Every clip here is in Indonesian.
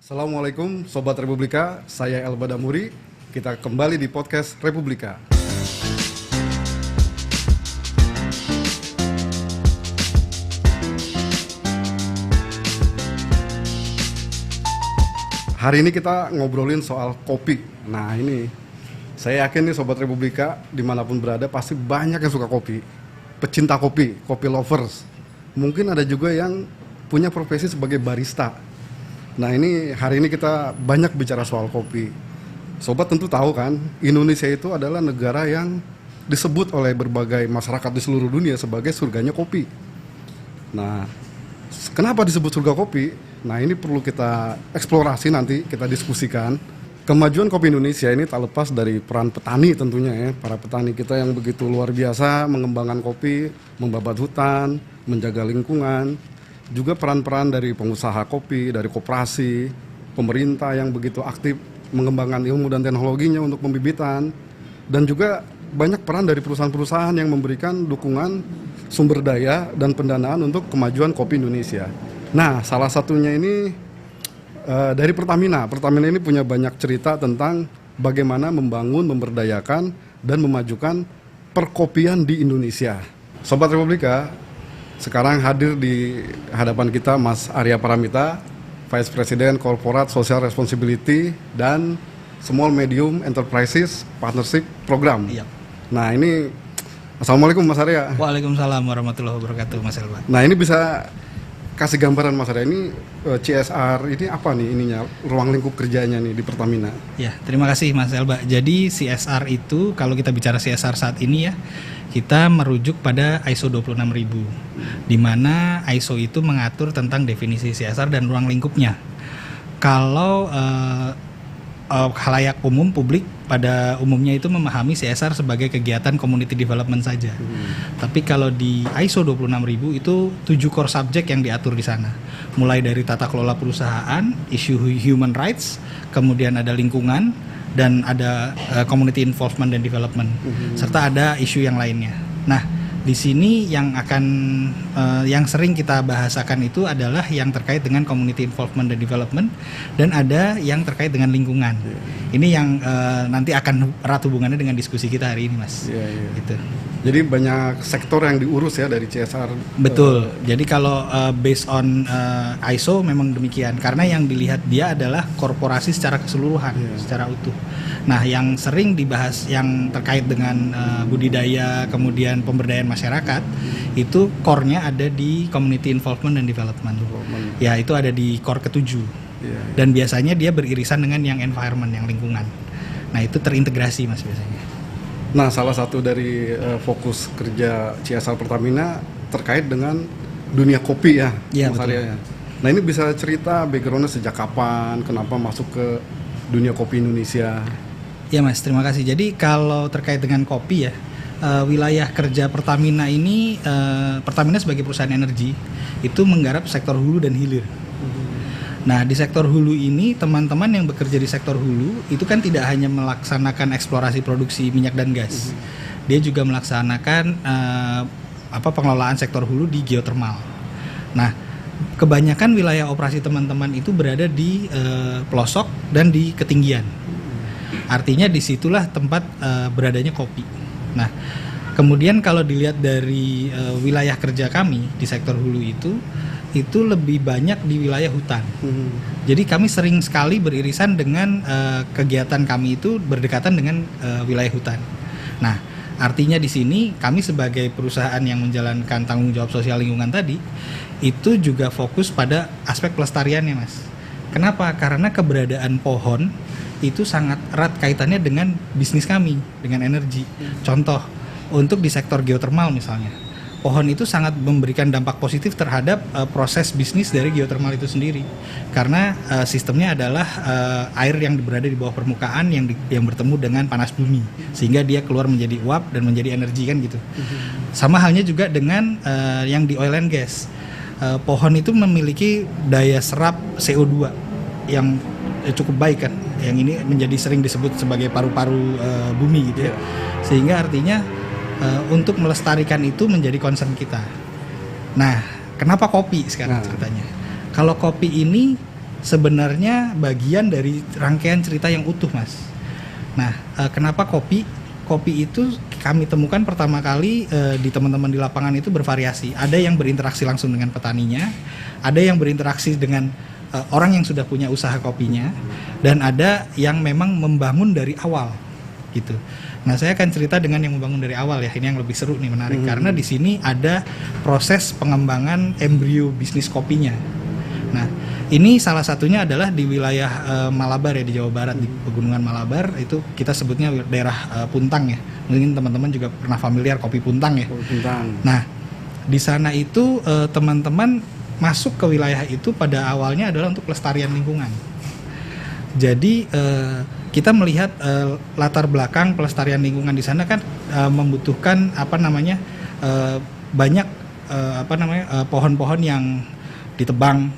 Assalamualaikum Sobat Republika, saya Elba Damuri. Kita kembali di podcast Republika. Hari ini kita ngobrolin soal kopi. Nah ini, saya yakin nih Sobat Republika dimanapun berada pasti banyak yang suka kopi. Pecinta kopi, kopi lovers. Mungkin ada juga yang punya profesi sebagai barista. Nah ini hari ini kita banyak bicara soal kopi. Sobat tentu tahu kan, Indonesia itu adalah negara yang disebut oleh berbagai masyarakat di seluruh dunia sebagai surganya kopi. Nah, kenapa disebut surga kopi? Nah ini perlu kita eksplorasi nanti, kita diskusikan. Kemajuan kopi Indonesia ini tak lepas dari peran petani tentunya ya. Para petani kita yang begitu luar biasa mengembangkan kopi, membabat hutan, menjaga lingkungan. Juga peran-peran dari pengusaha kopi, dari koperasi, pemerintah yang begitu aktif mengembangkan ilmu dan teknologinya untuk pembibitan, dan juga banyak peran dari perusahaan-perusahaan yang memberikan dukungan sumber daya dan pendanaan untuk kemajuan kopi Indonesia. Nah, salah satunya ini dari Pertamina. Pertamina ini punya banyak cerita tentang bagaimana membangun, memberdayakan, dan memajukan perkopian di Indonesia. Sobat Republika, sekarang hadir di hadapan kita Mas Arya Paramita, Vice President Corporate Social Responsibility dan Small Medium Enterprises Partnership Program. Iya. Nah ini, Assalamualaikum Mas Arya. Waalaikumsalam warahmatullahi wabarakatuh Mas Elba. Nah ini bisa kasih gambaran Mas Arya, ini CSR ini apa nih ininya, ruang lingkup kerjanya nih di Pertamina? Ya, terima kasih Mas Elba. Jadi CSR itu, kalau kita bicara CSR saat ini ya, kita merujuk pada ISO 26000, di mana ISO itu mengatur tentang definisi CSR dan ruang lingkupnya. Kalau khalayak umum, publik pada umumnya itu memahami CSR sebagai kegiatan community development saja. Tapi kalau di ISO 26000 itu 7 core subject yang diatur di sana. Mulai dari tata kelola perusahaan, isu human rights, kemudian ada lingkungan, dan ada community involvement dan development, serta ada isu yang lainnya. Nah, di sini yang yang sering kita bahasakan itu adalah yang terkait dengan community involvement dan development, dan ada yang terkait dengan lingkungan. Ini yang nanti akan erat hubungannya dengan diskusi kita hari ini, Mas. Gitu. Jadi banyak sektor yang diurus ya dari CSR. Betul. Jadi kalau based on ISO memang demikian, karena yang dilihat dia adalah korporasi secara keseluruhan, secara utuh. Nah, yang sering dibahas yang terkait dengan budidaya, kemudian pemberdayaan masyarakat, itu core-nya ada di community involvement dan development. Ya, itu ada di core ke-7. Dan biasanya dia beririsan dengan yang environment, yang lingkungan. Nah, itu terintegrasi, Mas, biasanya. Nah, salah satu dari fokus kerja CSR Pertamina terkait dengan dunia kopi ya, Mas Arya. Nah, ini bisa cerita background-nya sejak kapan, kenapa masuk ke dunia kopi Indonesia? Ya, Mas, terima kasih. Jadi kalau terkait dengan kopi ya, wilayah kerja Pertamina ini, Pertamina sebagai perusahaan energi itu menggarap sektor hulu dan hilir. Nah, di sektor hulu ini, teman-teman yang bekerja di sektor hulu itu kan tidak hanya melaksanakan eksplorasi produksi minyak dan gas. Dia juga melaksanakan pengelolaan sektor hulu di geothermal. Nah, kebanyakan wilayah operasi teman-teman itu berada di pelosok dan di ketinggian. Artinya disitulah tempat beradanya kopi. Nah, kemudian kalau dilihat dari wilayah kerja kami di sektor hulu itu lebih banyak di wilayah hutan. Jadi kami sering sekali beririsan dengan kegiatan kami itu berdekatan dengan wilayah hutan. Nah, artinya di sini kami sebagai perusahaan yang menjalankan tanggung jawab sosial lingkungan tadi itu juga fokus pada aspek pelestariannya, Mas. Kenapa? Karena keberadaan pohon itu sangat erat kaitannya dengan bisnis kami, dengan energi. Contoh, untuk di sektor geothermal misalnya, pohon itu sangat memberikan dampak positif terhadap proses bisnis dari geothermal itu sendiri, karena sistemnya adalah air yang berada di bawah permukaan yang bertemu dengan panas bumi, sehingga dia keluar menjadi uap dan menjadi energi kan gitu. Sama halnya juga dengan yang di oil and gas. Pohon itu memiliki daya serap CO2 yang cukup baik kan, yang ini menjadi sering disebut sebagai paru-paru bumi gitu ya. Sehingga artinya untuk melestarikan itu menjadi concern kita. Nah, kenapa kopi sekarang ceritanya? Kalau kopi ini sebenarnya bagian dari rangkaian cerita yang utuh, Mas. Nah, kenapa kopi? Kopi itu kami temukan pertama kali di teman-teman di lapangan itu bervariasi. Ada yang berinteraksi langsung dengan petaninya, ada yang berinteraksi dengan orang yang sudah punya usaha kopinya, dan ada yang memang membangun dari awal, gitu. Nah, saya akan cerita dengan yang membangun dari awal ya. Ini yang lebih seru nih, menarik, karena di sini ada proses pengembangan embrio bisnis kopinya. Nah, ini salah satunya adalah di wilayah Malabar ya, di Jawa Barat, di Pegunungan Malabar. Itu kita sebutnya daerah Puntang ya. Mungkin teman-teman juga pernah familiar kopi Puntang ya. Puntang. Nah, di sana itu teman-teman masuk ke wilayah itu pada awalnya adalah untuk pelestarian lingkungan. Jadi kita melihat latar belakang pelestarian lingkungan di sana kan membutuhkan banyak pohon-pohon yang ditebang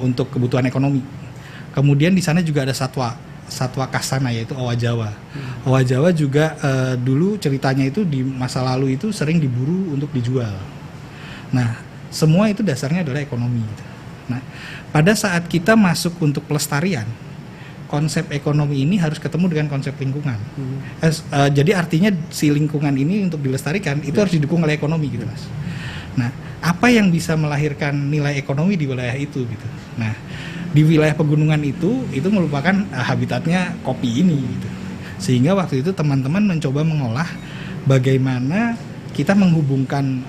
untuk kebutuhan ekonomi. Kemudian di sana juga ada satwa kasana, yaitu owa Jawa. Owa Jawa juga dulu ceritanya itu di masa lalu itu sering diburu untuk dijual. Nah, semua itu dasarnya adalah ekonomi. Nah, pada saat kita masuk untuk pelestarian, konsep ekonomi ini harus ketemu dengan konsep lingkungan. Jadi artinya si lingkungan ini untuk dilestarikan itu harus didukung oleh ekonomi gitu, Mas. Nah, apa yang bisa melahirkan nilai ekonomi di wilayah itu gitu. Nah, di wilayah pegunungan itu merupakan habitatnya kopi ini gitu. Sehingga waktu itu teman-teman mencoba mengolah bagaimana kita menghubungkan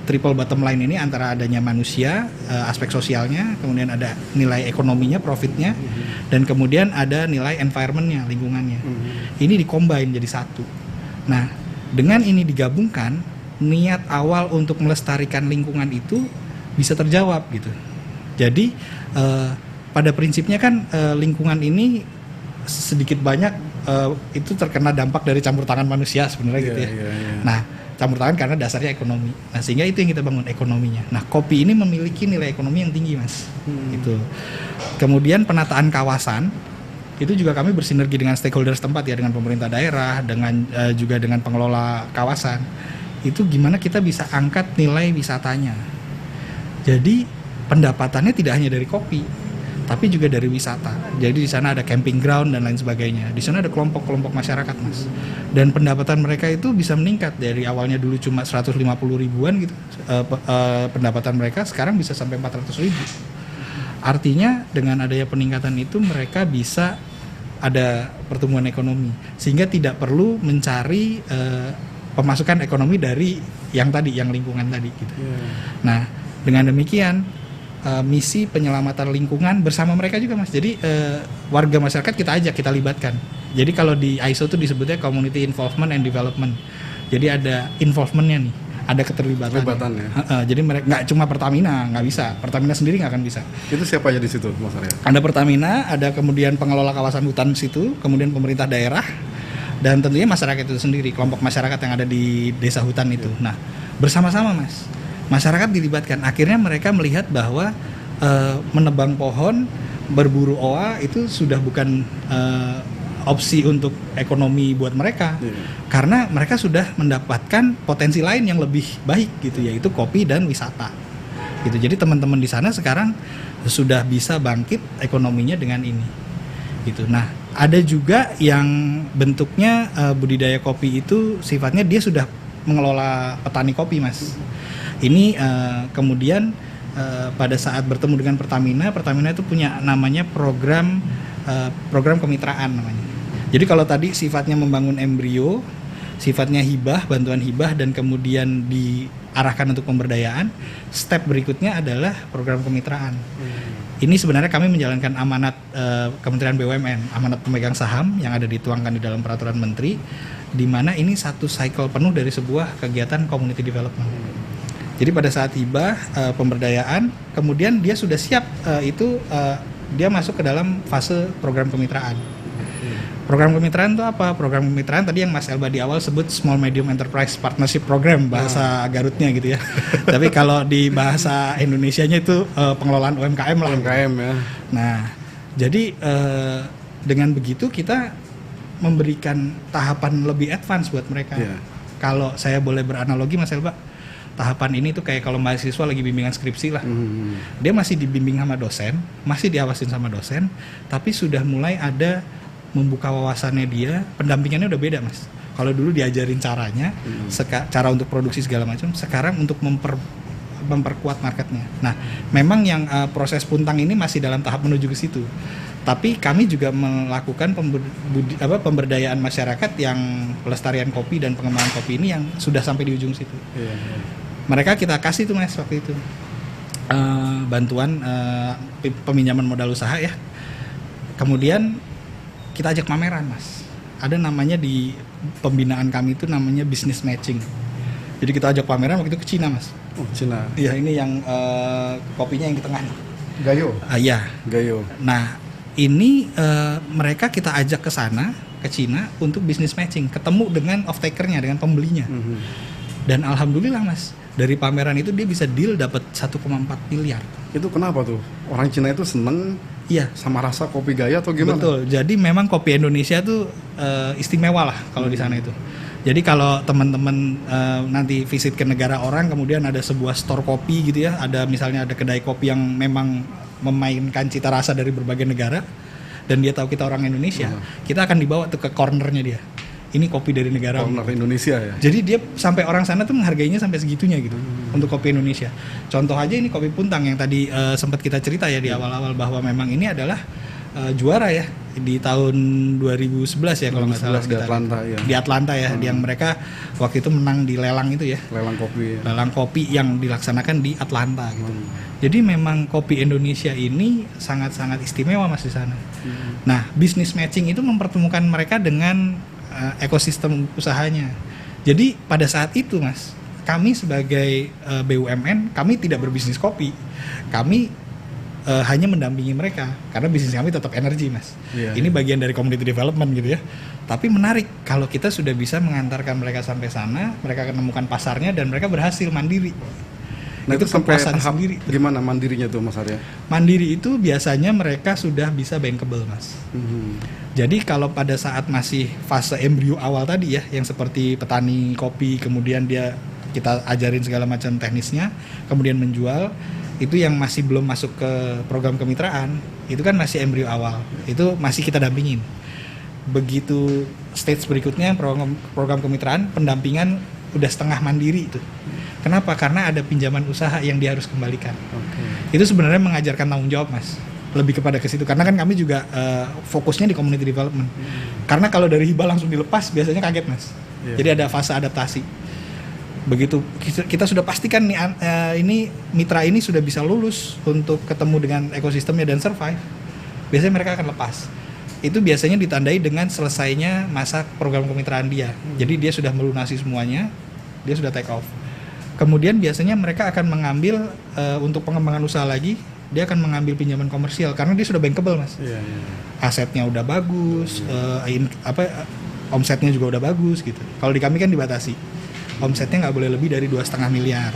triple bottom line ini antara adanya manusia, aspek sosialnya, kemudian ada nilai ekonominya, profitnya, dan kemudian ada nilai environmentnya, lingkungannya. Ini dikombin jadi satu. Nah, dengan ini digabungkan, niat awal untuk melestarikan lingkungan itu bisa terjawab gitu. Jadi pada prinsipnya kan lingkungan ini sedikit banyak itu terkena dampak dari campur tangan manusia sebenarnya gitu ya. Nah, campur tangan karena dasarnya ekonomi. Nah, sehingga itu yang kita bangun ekonominya. Nah, kopi ini memiliki nilai ekonomi yang tinggi, Mas. Gitu. Kemudian penataan kawasan itu juga kami bersinergi dengan stakeholder setempat ya, dengan pemerintah daerah, dengan juga dengan pengelola kawasan. Itu gimana kita bisa angkat nilai wisatanya. Jadi pendapatannya tidak hanya dari kopi, tapi juga dari wisata. Jadi di sana ada camping ground dan lain sebagainya. Di sana ada kelompok-kelompok masyarakat, Mas. Dan pendapatan mereka itu bisa meningkat dari awalnya dulu cuma 150 ribuan gitu. Pendapatan mereka sekarang bisa sampai 400 ribu. Artinya dengan adanya peningkatan itu mereka bisa ada pertumbuhan ekonomi. Sehingga tidak perlu mencari pemasukan ekonomi dari yang tadi, yang lingkungan tadi gitu. Nah, dengan demikian misi penyelamatan lingkungan bersama mereka juga, Mas. Jadi warga masyarakat kita ajak, kita libatkan. Jadi kalau di ISO itu disebutnya Community Involvement and Development. Jadi ada involvementnya nih, ada keterlibatan. Jadi mereka nggak cuma Pertamina, nggak bisa. Pertamina sendiri nggak akan bisa. Itu siapa aja di situ, Mas Arya? Ada Pertamina, ada kemudian pengelola kawasan hutan situ, kemudian pemerintah daerah, dan tentunya masyarakat itu sendiri, kelompok masyarakat yang ada di desa hutan itu. Nah, bersama-sama, Mas, masyarakat dilibatkan. Akhirnya mereka melihat bahwa menebang pohon, berburu owa itu sudah bukan opsi untuk ekonomi buat mereka, karena mereka sudah mendapatkan potensi lain yang lebih baik gitu, yaitu kopi dan wisata. Gitu. Jadi teman-teman di sana sekarang sudah bisa bangkit ekonominya dengan ini. Gitu. Nah, ada juga yang bentuknya budidaya kopi itu sifatnya dia sudah mengelola petani kopi, Mas. Ini kemudian pada saat bertemu dengan Pertamina itu punya namanya program kemitraan namanya. Jadi kalau tadi sifatnya membangun embrio, sifatnya hibah, bantuan hibah, dan kemudian diarahkan untuk pemberdayaan, step berikutnya adalah program kemitraan. Ini sebenarnya kami menjalankan amanat Kementerian BUMN, amanat pemegang saham yang ada dituangkan di dalam peraturan menteri, di mana ini satu cycle penuh dari sebuah kegiatan community development. Jadi pada saat hibah, pemberdayaan, kemudian dia sudah siap dia masuk ke dalam fase program kemitraan. Program kemitraan itu apa? Program kemitraan tadi yang Mas Elba di awal sebut Small Medium Enterprise Partnership Program, bahasa Garutnya gitu ya. Tapi kalau di bahasa Indonesianya itu pengelolaan UMKM lah. UMKM ya. Nah, jadi dengan begitu kita memberikan tahapan lebih advance buat mereka. Kalau saya boleh beranalogi, Mas Elba, tahapan ini tuh kayak kalau mahasiswa lagi bimbingan skripsi lah. Dia masih dibimbing sama dosen, masih diawasin sama dosen, tapi sudah mulai ada membuka wawasannya dia, pendampingannya udah beda mas. Kalau dulu diajarin caranya, cara untuk produksi segala macam, sekarang untuk memperkuat marketnya. Nah, memang yang proses Puntang ini masih dalam tahap menuju ke situ. Tapi kami juga melakukan pemberdayaan masyarakat yang pelestarian kopi dan pengembangan kopi ini yang sudah sampai di ujung situ. Mereka kita kasih tuh mas waktu itu bantuan peminjaman modal usaha ya. Kemudian kita ajak pameran mas. Ada namanya di pembinaan kami itu namanya business matching. Jadi kita ajak pameran waktu itu ke Cina mas. Oh Cina. Iya ini yang kopinya yang di tengah. Gayo. Iya. Gayo. Nah ini mereka kita ajak ke sana, ke Cina untuk business matching, ketemu dengan off-takernya, dengan pembelinya. Dan alhamdulillah mas, dari pameran itu dia bisa deal dapat 1,4 miliar. Itu kenapa tuh? Orang Cina itu seneng sama rasa kopi Gayo atau gimana? Betul, jadi memang kopi Indonesia tuh istimewa lah kalau di sana itu. Jadi kalau teman-teman nanti visit ke negara orang, kemudian ada sebuah store kopi gitu ya, ada misalnya ada kedai kopi yang memang memainkan cita rasa dari berbagai negara dan dia tahu kita orang Indonesia, kita akan dibawa tuh ke cornernya dia. Ini kopi dari negara corner Indonesia ya. Jadi dia sampai orang sana tuh menghargainya sampai segitunya gitu untuk kopi Indonesia. Contoh aja ini kopi Puntang yang tadi sempat kita cerita ya di awal-awal bahwa memang ini adalah juara ya di tahun 2011 ya kalau nggak salah di Atlanta ya. Di Atlanta ya, yang mereka waktu itu menang di lelang itu ya. Lelang kopi. Ya. Lelang kopi yang dilaksanakan di Atlanta gitu. Jadi memang kopi Indonesia ini sangat-sangat istimewa mas di sana. Nah, business matching itu mempertemukan mereka dengan ekosistem usahanya. Jadi pada saat itu mas, kami sebagai BUMN, kami tidak berbisnis kopi. Kami hanya mendampingi mereka karena bisnis kami tetap energi mas. Ini bagian dari community development gitu ya. Tapi menarik kalau kita sudah bisa mengantarkan mereka sampai sana, mereka akan menemukan pasarnya dan mereka berhasil mandiri. Nah itu sampai tahap sendiri. Gimana mandirinya tuh mas Arya? Mandiri itu biasanya mereka sudah bisa bankable mas. Jadi kalau pada saat masih fase embrio awal tadi ya, yang seperti petani kopi, kemudian kita ajarin segala macam teknisnya, kemudian menjual, itu yang masih belum masuk ke program kemitraan, itu kan masih embrio awal, itu masih kita dampingin. Begitu stage berikutnya program kemitraan, pendampingan udah setengah mandiri itu. Kenapa? Karena ada pinjaman usaha yang dia harus kembalikan. Itu sebenarnya mengajarkan tanggung jawab mas, lebih kepada ke situ. Karena kan kami juga fokusnya di community development. Karena kalau dari hibah langsung dilepas biasanya kaget mas. Jadi ada fase adaptasi. Begitu kita sudah pastikan nih ini mitra ini sudah bisa lulus untuk ketemu dengan ekosistemnya dan survive, biasanya mereka akan lepas. Itu biasanya ditandai dengan selesainya masa program kemitraan dia. Jadi dia sudah melunasi semuanya, dia sudah take off. Kemudian biasanya mereka akan mengambil untuk pengembangan usaha lagi, dia akan mengambil pinjaman komersial karena dia sudah bankable mas. Asetnya udah bagus, omsetnya juga udah bagus gitu. Kalau di kami kan dibatasi. Omsetnya nggak boleh lebih dari 2,5 miliar.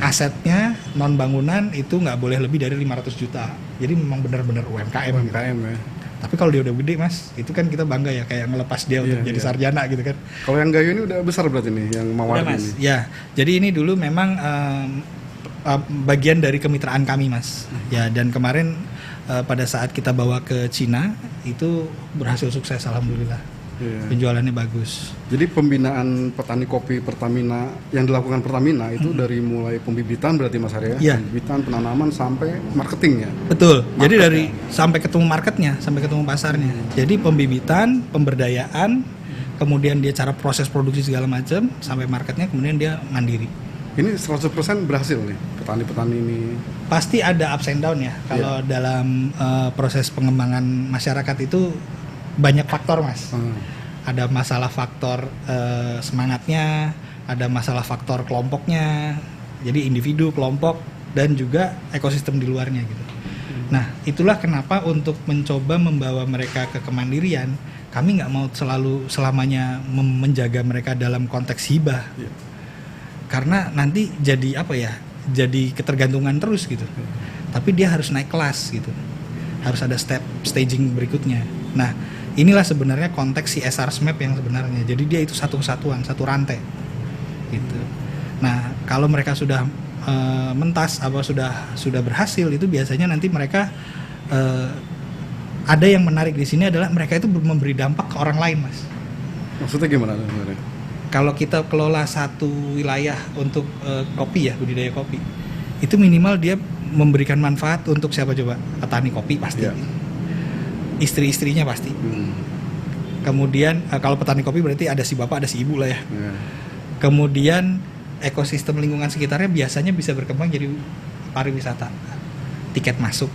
Asetnya non bangunan itu nggak boleh lebih dari 500 juta. Jadi memang benar-benar UMKM. UMKM ya. Tapi kalau dia udah gede mas, itu kan kita bangga ya kayak ngelepas dia untuk jadi sarjana gitu kan. Kalau yang Gayo ini udah besar berarti nih, yang Mawar ini. Ya, jadi ini dulu memang bagian dari kemitraan kami mas. Ya dan kemarin pada saat kita bawa ke Cina itu berhasil sukses alhamdulillah. Penjualannya bagus. Jadi pembinaan petani kopi Pertamina yang dilakukan Pertamina itu dari mulai pembibitan berarti Mas Arya? Pembibitan, penanaman sampai marketing ya? Betul. Jadi dari sampai ketemu marketnya, sampai ketemu pasarnya. Jadi pembibitan, pemberdayaan, kemudian dia cara proses produksi segala macam sampai marketnya, kemudian dia mandiri. Ini 100% berhasil nih petani-petani ini. Pasti ada ups and down ya. Kalau dalam proses pengembangan masyarakat itu banyak faktor mas. Ada masalah faktor semangatnya, ada masalah faktor kelompoknya. Jadi individu, kelompok, dan juga ekosistem di luarnya gitu. Nah itulah kenapa untuk mencoba membawa mereka ke kemandirian, kami nggak mau selamanya menjaga mereka dalam konteks hibah. Karena nanti jadi apa ya? Jadi ketergantungan terus gitu. Tapi dia harus naik kelas gitu. Harus ada staging berikutnya. Nah inilah sebenarnya konteks CSR SMAP yang sebenarnya. Jadi dia itu satu kesatuan, satu rantai gitu. Nah kalau mereka sudah mentas apa sudah berhasil, itu biasanya nanti mereka ada yang menarik di sini adalah mereka itu memberi dampak ke orang lain, Mas. Maksudnya gimana sebenarnya? Kalau kita kelola satu wilayah untuk kopi ya, budidaya kopi, itu minimal dia memberikan manfaat untuk siapa coba? Petani kopi pasti, Ya. istri-istrinya pasti. Kemudian kalau petani kopi berarti ada si bapak, ada si ibu lah ya. Ya. Kemudian ekosistem lingkungan sekitarnya biasanya bisa berkembang jadi pariwisata, tiket masuk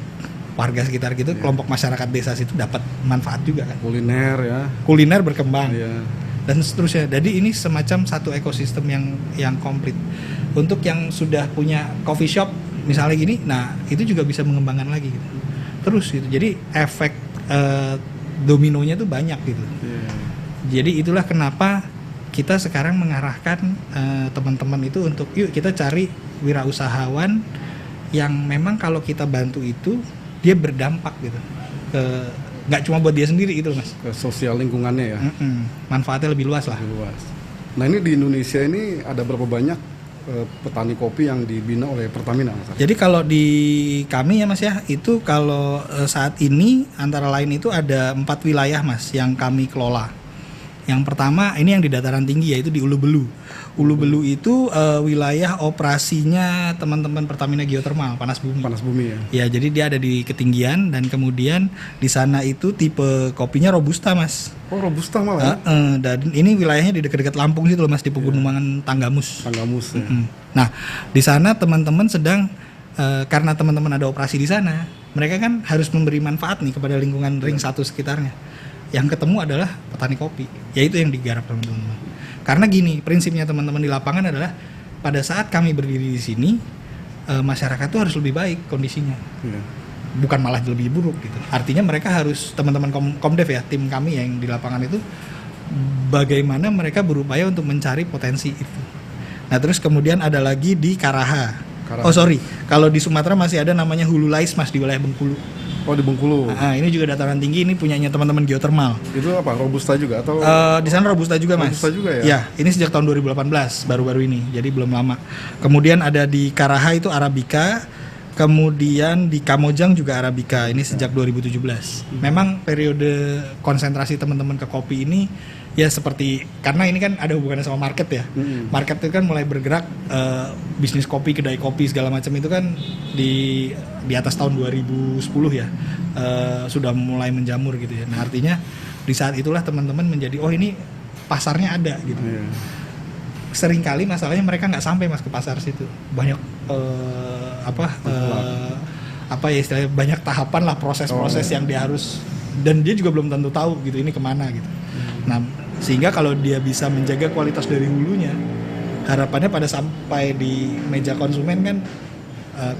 warga sekitar gitu, kelompok masyarakat desa situ dapat manfaat juga kan. Kuliner ya. Kuliner berkembang. Iya. Dan seterusnya. Jadi ini semacam satu ekosistem yang komplit. Untuk yang sudah punya coffee shop misalnya gini, nah itu juga bisa mengembangkan lagi gitu. Terus gitu. Jadi efek dominonya tuh banyak gitu. Iya. Jadi itulah kenapa kita sekarang mengarahkan teman-teman itu untuk yuk kita cari wirausahawan yang memang kalau kita bantu itu dia berdampak gitu. Nggak cuma buat dia sendiri gitu, Mas. Ke sosial lingkungannya ya. Manfaatnya lebih luas lah. Lebih luas. Nah ini di Indonesia ini ada berapa banyak petani kopi yang dibina oleh Pertamina, Mas? Jadi kalau di kami ya Mas ya, itu kalau saat ini antara lain itu ada 4 wilayah Mas yang kami kelola. Yang pertama ini yang di dataran tinggi yaitu di Ulu Belu. Ulu Belu itu wilayah operasinya teman-teman Pertamina Geothermal panas bumi. Panas bumi ya. Ya, jadi dia ada di ketinggian dan kemudian di sana itu tipe kopinya robusta Mas. Oh robusta malah. Dan ini wilayahnya di dekat-dekat Lampung situ loh Mas, di pegunungan Tanggamus. Tanggamus ya. Nah, di sana teman-teman sedang karena teman-teman ada operasi di sana, mereka kan harus memberi manfaat nih kepada lingkungan ring 1 sekitarnya. Yang ketemu adalah petani kopi, yaitu yang digarap teman-teman. Karena gini, prinsipnya teman-teman di lapangan adalah pada saat kami berdiri di sini, masyarakat tuh harus lebih baik kondisinya, bukan malah lebih buruk gitu. Artinya mereka harus teman-teman Komdev ya, tim kami yang di lapangan itu, bagaimana mereka berupaya untuk mencari potensi itu. Nah terus kemudian ada lagi di Karaha. Oh sorry, kalau di Sumatera masih ada namanya Hulu Lais Mas di wilayah Bengkulu. Oh di Bengkulu. Ini juga dataran tinggi, ini punyanya teman-teman geothermal. Itu apa? Robusta juga atau? Di sana robusta juga Mas. Robusta juga ya? Ya, ini sejak tahun 2018 baru-baru ini, jadi belum lama. Kemudian ada di Karaha itu Arabica, kemudian di Kamojang juga Arabica. Ini sejak 2017. Memang periode konsentrasi teman-teman ke kopi ini ya seperti karena ini kan ada hubungannya sama market ya. Market itu kan mulai bergerak bisnis kopi, kedai kopi segala macam itu kan di atas tahun 2010 ya sudah mulai menjamur gitu ya. Nah artinya di saat itulah teman-teman menjadi oh ini pasarnya ada gitu. Seringkali masalahnya mereka nggak sampai Mas ke pasar situ. Banyak apa ya istilahnya banyak tahapan lah proses-proses yang dia harus dan dia juga belum tentu tahu gitu ini kemana gitu. Nah sehingga kalau dia bisa menjaga kualitas dari hulunya, harapannya pada sampai di meja konsumen kan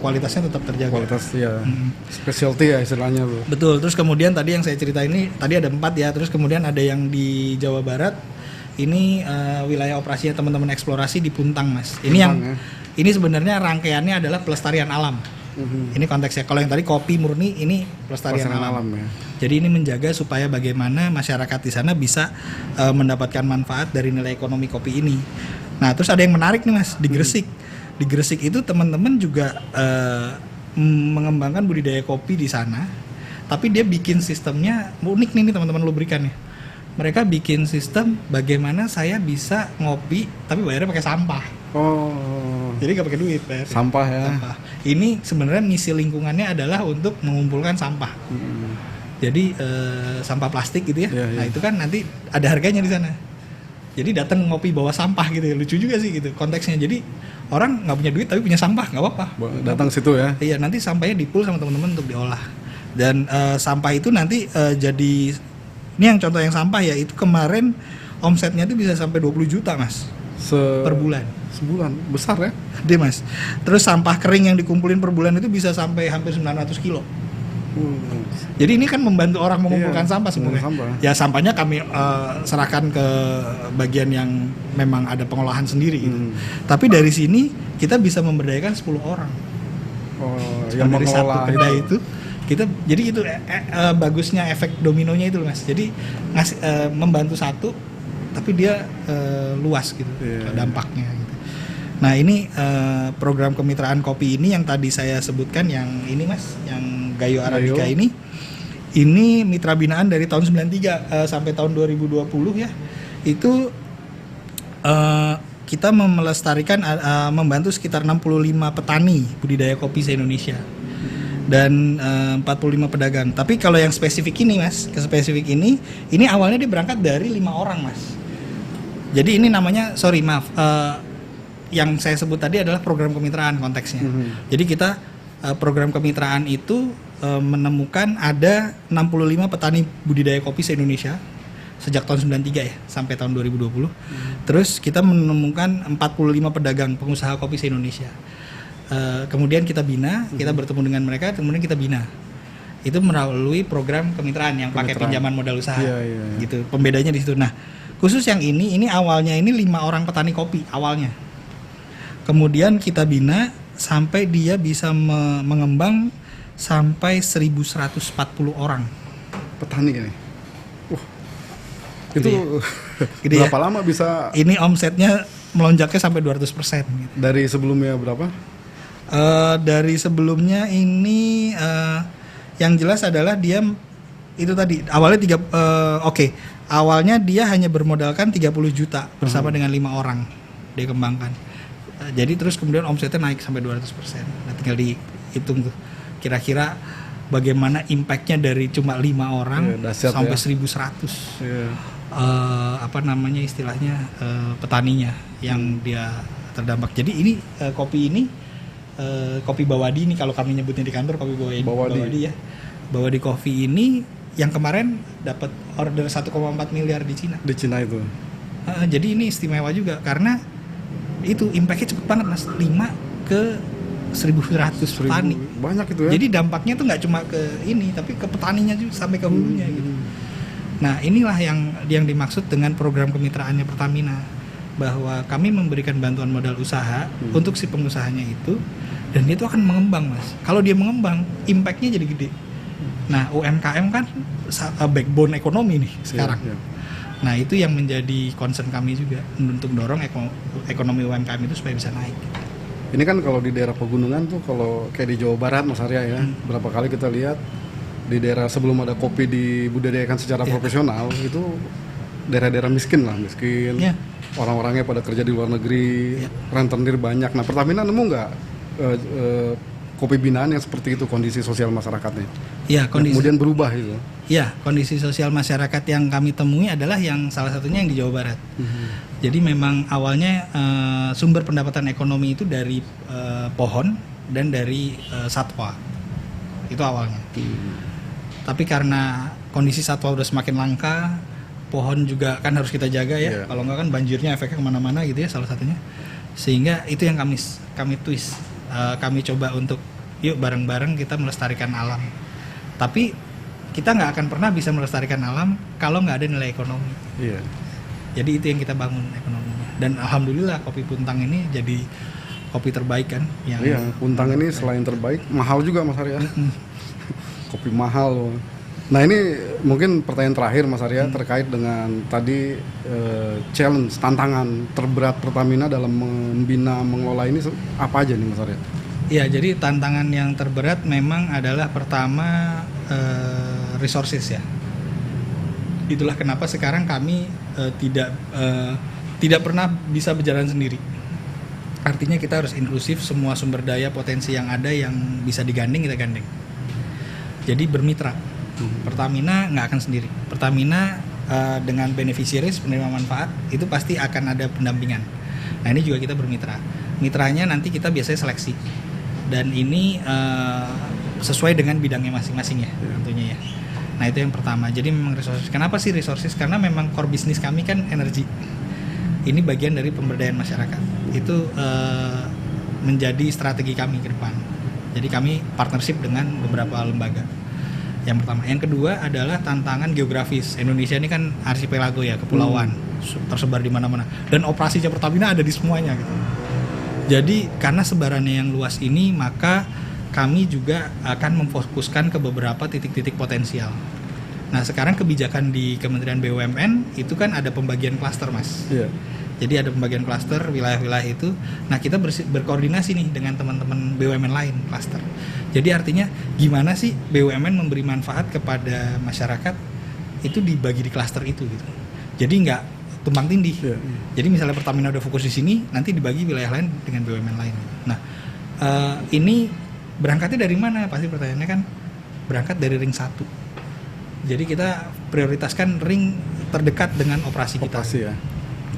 kualitasnya tetap terjaga. Kualitas ya, specialty ya istilahnya bro. Betul. Terus kemudian tadi yang saya cerita ini tadi ada 4 ya. Terus kemudian ada yang di Jawa Barat. Ini wilayah operasinya teman-teman eksplorasi di Puntang Mas. Ini yang ini sebenarnya rangkaiannya adalah pelestarian alam. Ini konteksnya. Kalau yang tadi kopi murni, ini pelestarian alam. Ya. Jadi ini menjaga supaya bagaimana masyarakat di sana bisa mendapatkan manfaat dari nilai ekonomi kopi ini. Nah, terus ada yang menarik nih Mas di Gresik. Di Gresik itu teman-teman juga mengembangkan budidaya kopi di sana. Tapi dia bikin sistemnya unik nih teman-teman lubrikan ya. Mereka bikin sistem bagaimana saya bisa ngopi tapi bayarnya pakai sampah. Oh. Jadi nggak pakai duit bayar. Sampah ya. Sampah. Ini sebenarnya misi lingkungannya adalah untuk mengumpulkan sampah. Jadi sampah plastik gitu ya. Nah itu kan nanti ada harganya di sana. Jadi datang ngopi bawa sampah gitu ya. Lucu juga sih gitu konteksnya. Jadi orang nggak punya duit tapi punya sampah nggak apa-apa. Datang situ ya. Iya nanti sampahnya di-pool sama teman-teman untuk diolah. Dan sampah itu nanti jadi ini yang contoh yang sampah ya itu kemarin omsetnya tuh bisa sampai 20 juta Mas per bulan. Sebulan besar ya? Gede Mas. Terus sampah kering yang dikumpulin per bulan itu bisa sampai hampir 900 kilo. Jadi ini kan membantu orang mengumpulkan sampah sebenarnya. Ya sampahnya kami serahkan ke bagian yang memang ada pengolahan sendiri gitu. Tapi dari sini kita bisa memberdayakan 10 orang. Yang dari satu kedai itu kita jadi itu bagusnya efek dominonya itu Mas. Jadi membantu satu tapi dia luas gitu dampaknya gitu. Nah ini program kemitraan kopi ini yang tadi saya sebutkan, yang ini Mas, yang Gayo Arabica ini mitra binaan dari tahun 93 sampai tahun 2020 ya. Itu kita melestarikan, membantu sekitar 65 petani budidaya kopi se-Indonesia dan 45 pedagang. Tapi kalau yang spesifik ini Mas, ini awalnya dia berangkat dari 5 orang Mas. Jadi ini namanya, yang saya sebut tadi adalah program kemitraan konteksnya. Jadi kita program kemitraan itu menemukan ada 65 petani budidaya kopi se-Indonesia sejak tahun 93 ya sampai tahun 2020. Terus kita menemukan 45 pedagang pengusaha kopi se-Indonesia. Kemudian kita bina, kita bertemu dengan mereka, kemudian kita bina. Itu melalui program kemitraan yang pakai pinjaman modal usaha. Gitu. Pembedanya di situ. Nah, khusus yang ini awalnya ini 5 orang petani kopi awalnya. Kemudian kita bina sampai dia bisa mengembang sampai 1.140 orang petani ini. Itu gede berapa ya? lama bisa? Ini omsetnya melonjaknya sampai 200% gitu. Dari sebelumnya berapa? Dari sebelumnya ini yang jelas adalah dia itu tadi awalnya awalnya dia hanya bermodalkan 30 juta bersama dengan 5 orang dia kembangkan. Jadi terus kemudian omsetnya naik sampai 200%. Nah, tinggal dihitung tuh kira-kira bagaimana impactnya dari cuma 5 orang sampai 1.100. Istilahnya petaninya yang dia terdampak. Jadi ini kopi Bawadi ini kalau kami nyebutnya di kantor kopi Bawadi ya. Bawadi Coffee ini yang kemarin dapat order 1,4 miliar di Cina. Di Cina itu. Jadi ini istimewa juga karena itu impactnya cepet banget Mas, 5 ke 1.100 petani. Banyak itu ya. Jadi dampaknya tuh nggak cuma ke ini, tapi ke petaninya juga sampai ke hulunya gitu. Nah inilah yang dimaksud dengan program kemitraannya Pertamina, bahwa kami memberikan bantuan modal usaha untuk si pengusahanya itu, dan dia itu akan mengembang Mas. Kalau dia mengembang, impactnya jadi gede. Nah UMKM kan backbone ekonomi nih sekarang. Nah itu yang menjadi concern kami juga untuk dorong ekonomi UMKM itu supaya bisa naik. Ini kan kalau di daerah pegunungan tuh, kalau kayak di Jawa Barat Mas Arya ya, berapa kali kita lihat di daerah sebelum ada kopi dibudidayakan secara profesional, itu daerah-daerah miskin. Orang-orangnya pada kerja di luar negeri, rentenir banyak. Nah Pertamina nemu nggak kopi binaan yang seperti itu kondisi sosial masyarakatnya? Ya, kemudian berubah itu. Ya, kondisi sosial masyarakat yang kami temui adalah yang salah satunya yang di Jawa Barat. Jadi memang awalnya sumber pendapatan ekonomi itu dari pohon dan dari satwa. Itu awalnya. Tapi karena kondisi satwa udah semakin langka, pohon juga kan harus kita jaga ya. Kalau enggak kan banjirnya efeknya kemana-mana gitu ya salah satunya. Sehingga itu yang kami twist. Kami coba untuk yuk bareng-bareng kita melestarikan alam. Tapi kita nggak akan pernah bisa melestarikan alam kalau nggak ada nilai ekonomi. Jadi itu yang kita bangun ekonominya. Dan alhamdulillah kopi Puntang ini jadi kopi terbaik kan. Puntang ini selain terbaik, mahal juga Mas Arya. Kopi mahal. Nah ini mungkin pertanyaan terakhir Mas Arya terkait dengan tadi challenge, tantangan terberat Pertamina dalam membina, mengelola ini apa aja nih Mas Arya? Ya, jadi tantangan yang terberat memang adalah pertama resources ya. Itulah kenapa sekarang kami tidak pernah bisa berjalan sendiri. Artinya kita harus inklusif, semua sumber daya potensi yang ada yang bisa digandeng kita gandeng. Jadi bermitra. Pertamina nggak akan sendiri. Pertamina dengan beneficiaries, penerima manfaat itu pasti akan ada pendampingan. Nah ini juga kita bermitra. Mitranya nanti kita biasanya seleksi. Dan ini sesuai dengan bidangnya masing-masing ya tentunya ya. Nah itu yang pertama. Jadi memang resources. Kenapa sih resources? Karena memang core bisnis kami kan energi. Ini bagian dari pemberdayaan masyarakat. Itu menjadi strategi kami ke depan. Jadi kami partnership dengan beberapa lembaga. Yang pertama. Yang kedua adalah tantangan geografis. Indonesia ini kan arsipelago ya, kepulauan, tersebar di mana-mana. Dan operasinya Pertamina ada di semuanya gitu. Jadi karena sebarannya yang luas ini, maka kami juga akan memfokuskan ke beberapa titik-titik potensial. Nah sekarang kebijakan di Kementerian BUMN itu kan ada pembagian klaster Mas. Jadi ada pembagian klaster wilayah-wilayah itu. Nah, kita berkoordinasi nih dengan teman-teman BUMN lain klaster. Jadi artinya gimana sih BUMN memberi manfaat kepada masyarakat itu dibagi di klaster itu gitu. Jadi nggak tumpang tindih. Jadi misalnya Pertamina udah fokus di sini, nanti dibagi wilayah lain dengan BUMN lain. Nah, ini berangkatnya dari mana? Pasti pertanyaannya kan berangkat dari ring 1. Jadi kita prioritaskan ring terdekat dengan operasi kita. Ya.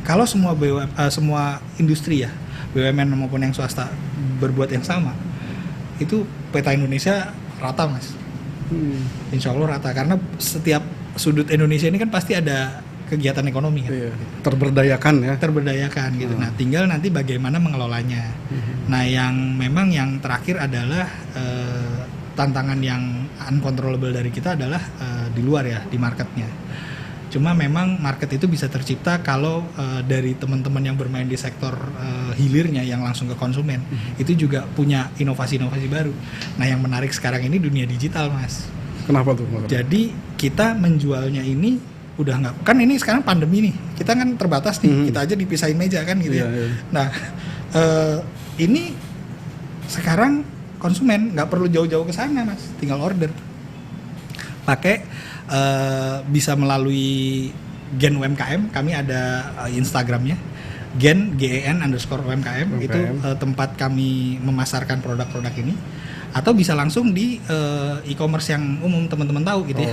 Kalau semua semua industri ya, BUMN maupun yang swasta berbuat yang sama, itu peta Indonesia rata, Mas. Insya Allah rata, karena setiap sudut Indonesia ini kan pasti ada kegiatan ekonomi kan. Iya. Terberdayakan ya. Terberdayakan gitu. Nah, tinggal nanti bagaimana mengelolanya. Nah, yang memang yang terakhir adalah tantangan yang uncontrollable dari kita adalah di luar ya, di marketnya. Cuma memang market itu bisa tercipta kalau dari teman-teman yang bermain di sektor hilirnya yang langsung ke konsumen itu juga punya inovasi-inovasi baru. Nah, yang menarik sekarang ini dunia digital, Mas. Kenapa tuh? Jadi kita menjualnya ini udah nggak, kan ini sekarang pandemi nih, kita kan terbatas nih, kita aja dipisahin meja kan gitu ya. Nah, ini sekarang konsumen nggak perlu jauh-jauh ke sana, Mas, tinggal order pakai bisa melalui Gen UMKM. Kami ada Instagramnya gen_UMKM. Itu tempat kami memasarkan produk-produk ini. Atau bisa langsung di e-commerce yang umum teman-teman tahu gitu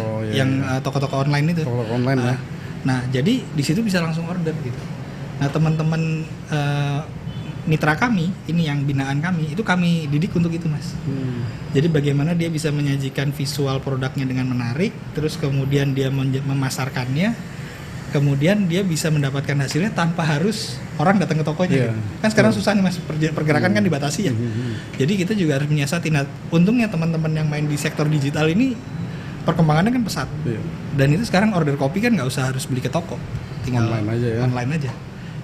toko-toko online itu. Toko online ya. Nah, jadi di situ bisa langsung order gitu. Nah, teman-teman mitra kami ini yang binaan kami itu kami didik untuk itu, Mas. Jadi bagaimana dia bisa menyajikan visual produknya dengan menarik, terus kemudian dia memasarkannya, kemudian dia bisa mendapatkan hasilnya tanpa harus orang datang ke tokonya. Gitu. Kan sekarang susah nih, Mas, pergerakan kan dibatasi ya. Jadi kita juga harus menyiasati. Nah, untungnya teman-teman yang main di sektor digital ini perkembangannya kan pesat. Dan itu sekarang order kopi kan nggak usah harus beli ke toko, tinggal online aja ya. Online aja.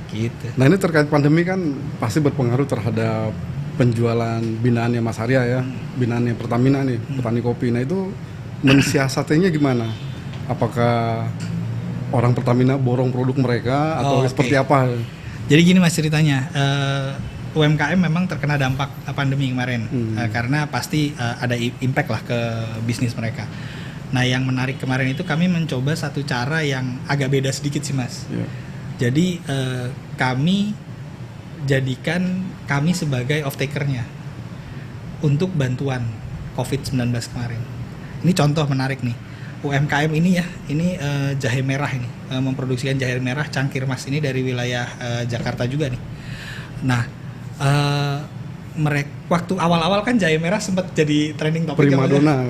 Gitu. Nah, ini terkait pandemi kan pasti berpengaruh terhadap penjualan binaannya Mas Arya ya, binaannya Pertamina nih, petani kopi. Nah, itu mensiasatinya gimana? Apakah orang Pertamina borong produk mereka atau seperti apa? Jadi gini, Mas, ceritanya UMKM memang terkena dampak pandemi kemarin karena pasti ada impact lah ke bisnis mereka. Nah, yang menarik kemarin itu kami mencoba satu cara yang agak beda sedikit sih, Mas. Jadi kami jadikan kami sebagai off-taker-nya untuk bantuan COVID-19 kemarin. Ini contoh menarik nih. UMKM ini ya, ini jahe merah ini, memproduksikan jahe merah cangkir mas ini dari wilayah Jakarta juga nih. Nah, mereka waktu awal-awal kan jahe merah sempat jadi trending topik. Primadona.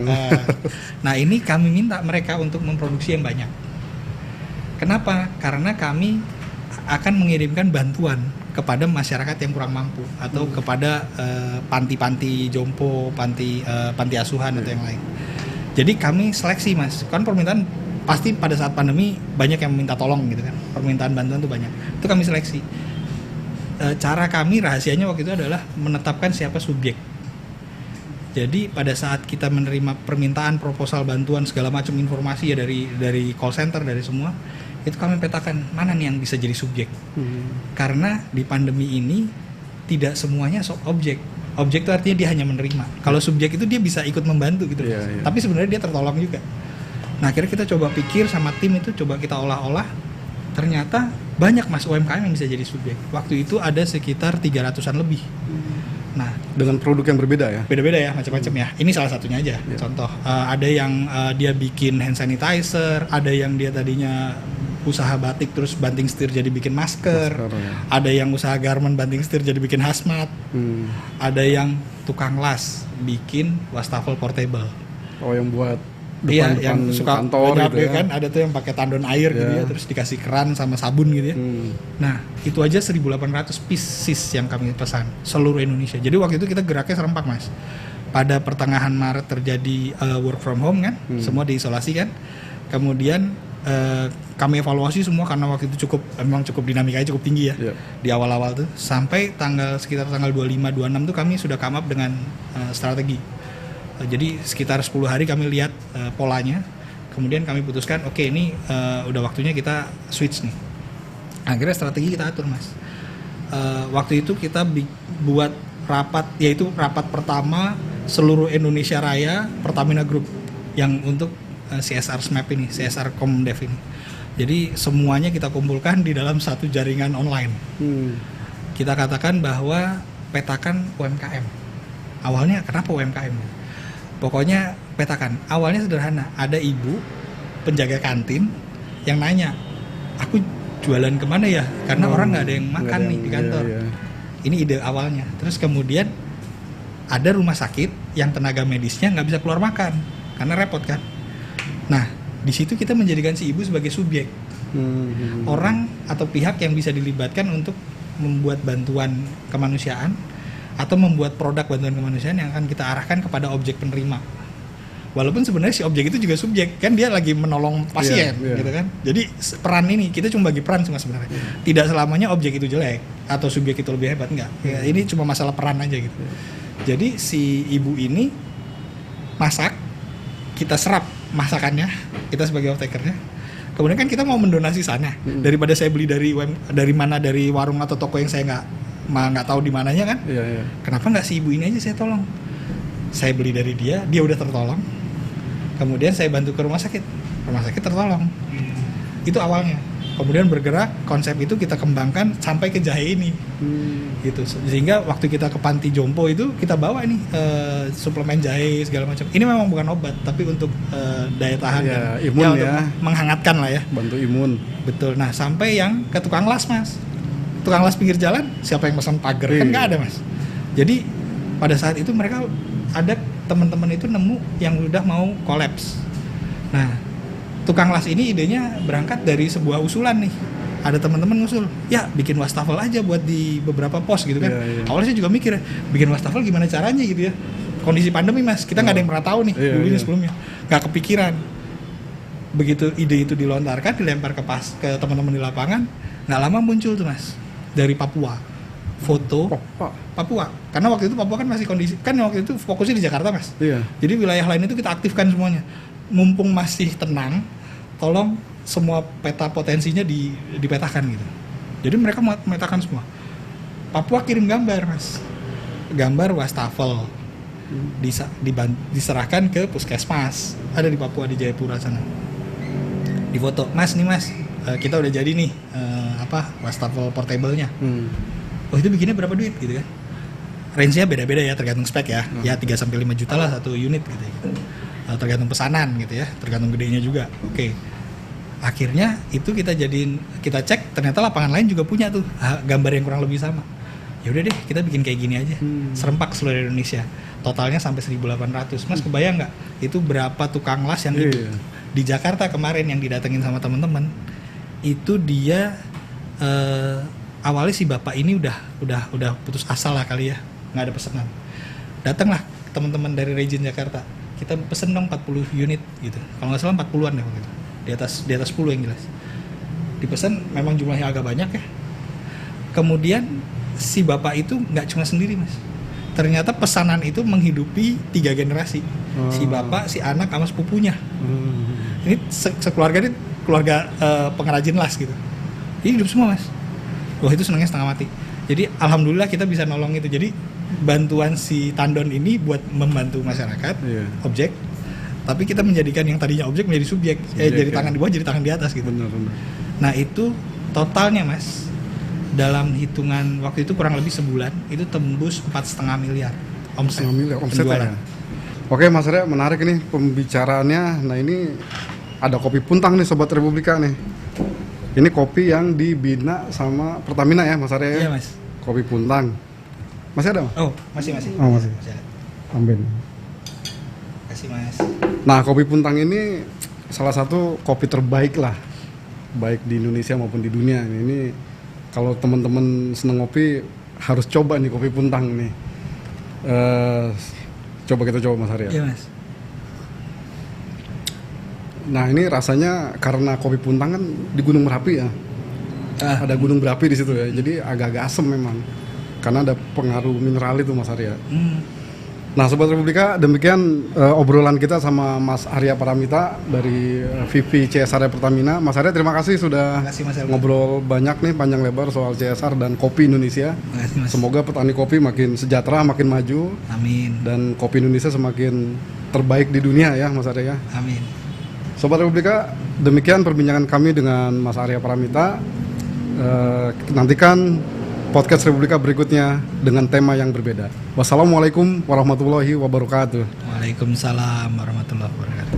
Nah, ini kami minta mereka untuk memproduksi yang banyak. Kenapa? Karena kami akan mengirimkan bantuan kepada masyarakat yang kurang mampu atau kepada panti-panti jompo, panti asuhan atau yang lain. Jadi kami seleksi, Mas. Kan permintaan pasti pada saat pandemi banyak yang minta tolong gitu kan. Permintaan bantuan tuh banyak. Itu kami seleksi. Cara kami rahasianya waktu itu adalah menetapkan siapa subjek. Jadi pada saat kita menerima permintaan proposal bantuan segala macam informasi ya dari call center, dari semua, itu kami petakan mana nih yang bisa jadi subjek. Karena di pandemi ini tidak semuanya objek. Objek itu artinya dia hanya menerima. Kalau subjek itu dia bisa ikut membantu gitu. Tapi sebenarnya dia tertolong juga. Nah, akhirnya kita coba pikir sama tim itu, coba kita olah-olah. Ternyata banyak, Mas, UMKM yang bisa jadi subjek. Waktu itu ada sekitar 300-an lebih. Nah, dengan produk yang berbeda ya? Beda-beda ya, macam-macam ya. Ini salah satunya aja, contoh. Ada yang dia bikin hand sanitizer, ada yang dia tadinya usaha batik terus banting setir jadi bikin masker ya. Ada yang usaha garment banting setir jadi bikin hazmat. Ada yang tukang las bikin wastafel portable. Oh, yang buat depan yang suka kantor gitu ya. Kan ada tuh yang pakai tandon air gitu ya, terus dikasih keran sama sabun gitu ya. Nah, itu aja 1.800 pieces yang kami pesan seluruh Indonesia. Jadi waktu itu kita geraknya serempak, Mas. Pada pertengahan Maret terjadi work from home kan, semua diisolasi kan. Kemudian kami evaluasi semua karena waktu itu memang cukup dinamikanya cukup tinggi ya di awal-awal tuh, sampai sekitar tanggal 25-26 tuh kami sudah come up dengan strategi. Jadi sekitar 10 hari kami lihat polanya, kemudian kami putuskan oke, ini udah waktunya kita switch nih. Akhirnya strategi kita atur, Mas. Waktu itu kita buat rapat, yaitu rapat pertama seluruh Indonesia Raya Pertamina Group yang untuk CSR SMAP ini, CSR Komdev ini. Jadi semuanya kita kumpulkan di dalam satu jaringan online. Kita katakan bahwa petakan UMKM. Awalnya kenapa UMKM? Pokoknya petakan. Awalnya sederhana. Ada ibu penjaga kantin yang nanya, aku jualan kemana ya? Karena orang nggak ada yang makan nih di kantor. Iya. Ini ide awalnya. Terus kemudian ada rumah sakit yang tenaga medisnya nggak bisa keluar makan karena repot kan. Nah, di situ kita menjadikan si ibu sebagai subjek. Orang atau pihak yang bisa dilibatkan untuk membuat bantuan kemanusiaan atau membuat produk bantuan kemanusiaan yang akan kita arahkan kepada objek penerima. Walaupun sebenarnya si objek itu juga subjek, kan dia lagi menolong pasien, gitu kan. Jadi peran ini kita cuma bagi peran cuma sebenarnya. Tidak selamanya objek itu jelek atau subjek itu lebih hebat, enggak. Ya, ini cuma masalah peran aja gitu. Jadi si ibu ini masak, kita serap masakannya, kita sebagai off-takernya. Kemudian kan kita mau mendonasi sana, daripada saya beli dari warung atau toko yang saya nggak tahu di mananya kan. Kenapa nggak si ibu ini aja saya tolong? Saya beli dari dia udah tertolong. Kemudian saya bantu ke rumah sakit tertolong. Itu awalnya. Kemudian bergerak, konsep itu kita kembangkan sampai ke jahe ini. Gitu. Sehingga waktu kita ke panti jompo itu kita bawa nih suplemen jahe segala macam. Ini memang bukan obat, tapi untuk daya tahan imun ya, menghangatkan lah ya. Bantu imun. Betul. Nah, sampai yang ke tukang las, Mas. Tukang las pinggir jalan, siapa yang pesan pagar? Kan nggak ada, Mas. Jadi pada saat itu mereka ada teman-teman itu nemu yang udah mau kolaps. Nah, tukang las ini idenya berangkat dari sebuah usulan nih. Ada teman-teman ngusul, ya bikin wastafel aja buat di beberapa pos gitu kan. Awalnya saya juga mikir, bikin wastafel gimana caranya gitu ya. Kondisi pandemi, Mas, kita nggak ada yang pernah tahu nih dulunya sebelumnya. Nggak kepikiran. Begitu ide itu dilontarkan, dilempar ke teman-teman di lapangan, nggak lama muncul tuh, Mas, dari Papua. Foto Papua, karena waktu itu Papua kan masih kondisi, kan waktu itu fokusnya di Jakarta, Mas. Jadi wilayah lain itu kita aktifkan semuanya. Mumpung masih tenang, tolong semua peta potensinya dipetakan gitu. Jadi mereka memetakan semua. Papua kirim gambar, Mas, gambar wastafel diserahkan ke puskesmas ada di Papua, di Jayapura sana. Di foto, Mas, nih Mas, kita udah jadi nih wastafel portable-nya. Oh, itu bikinnya berapa duit gitu kan? Range-nya beda-beda ya, tergantung spek ya. Ya 3-5 juta lah satu unit gitu ya. Tergantung pesanan gitu ya, tergantung gedenya juga. Oke. Akhirnya itu kita cek, ternyata lapangan lain juga punya tuh gambar yang kurang lebih sama. Ya udah deh, kita bikin kayak gini aja. Serempak seluruh Indonesia. Totalnya sampai 1.800. Mas, kebayang nggak? Itu berapa tukang las yang di Jakarta kemarin yang didatengin sama teman-teman. Itu dia awalnya si bapak ini udah putus asa lah kali ya, nggak ada pesanan. Datanglah teman-teman dari region Jakarta, kita pesen dong 40 unit gitu. Kalau nggak salah 40-an deh waktu itu. Di atas 10 yang jelas. Dipesan, memang jumlahnya agak banyak ya. Kemudian si bapak itu nggak cuma sendiri, Mas. Ternyata pesanan itu menghidupi 3 generasi. Si bapak, si anak, sama sepupunya. Ini sekeluarga ini keluarga pengrajin las gitu. Ini hidup semua, Mas. Wah, itu senangnya setengah mati. Jadi alhamdulillah kita bisa nolong itu. Jadi bantuan si Tandon ini buat membantu masyarakat, objek. Tapi kita menjadikan yang tadinya objek menjadi subjek. Jadi tangan di bawah jadi tangan di atas gitu. Benar. Nah, itu totalnya, Mas, dalam hitungan waktu itu kurang lebih sebulan itu tembus 4,5 miliar omset. 4,5 miliar omset ya. Oke, Mas Arya, menarik nih pembicaraannya. Nah, ini ada kopi Puntang nih Sobat Republika nih. Ini kopi yang dibina sama Pertamina ya, Mas Arya? Iya, Mas. Kopi Puntang. Masih ada, Mas? Oh, masih. Oh, masih. Amben. Kasih, Mas. Nah, kopi Puntang ini salah satu kopi terbaik lah, baik di Indonesia maupun di dunia. Ini kalau teman-teman seneng kopi harus coba nih kopi Puntang nih. Coba kita coba, Mas Arya. Iya, Mas. Nah, ini rasanya karena kopi Puntang kan di Gunung Merapi ya. Ada Gunung Merapi di situ ya. Jadi agak-agak asem memang. Karena ada pengaruh mineral itu, Mas Arya. Nah, Sobat Republika, demikian obrolan kita sama Mas Arya Paramita dari VP CSR Pertamina. Mas Arya, terima kasih sudah Terima kasih, Mas Elvan. ngobrol banyak nih, panjang lebar soal CSR dan kopi Indonesia. Terima kasih, Mas. Semoga petani kopi makin sejahtera, makin maju, Amin. dan kopi Indonesia semakin terbaik di dunia ya, Mas Arya. Amin. Sobat Republika, demikian perbincangan kami dengan Mas Arya Paramita. Nantikan podcast Republika berikutnya dengan tema yang berbeda. Wassalamualaikum warahmatullahi wabarakatuh. Waalaikumsalam warahmatullahi wabarakatuh.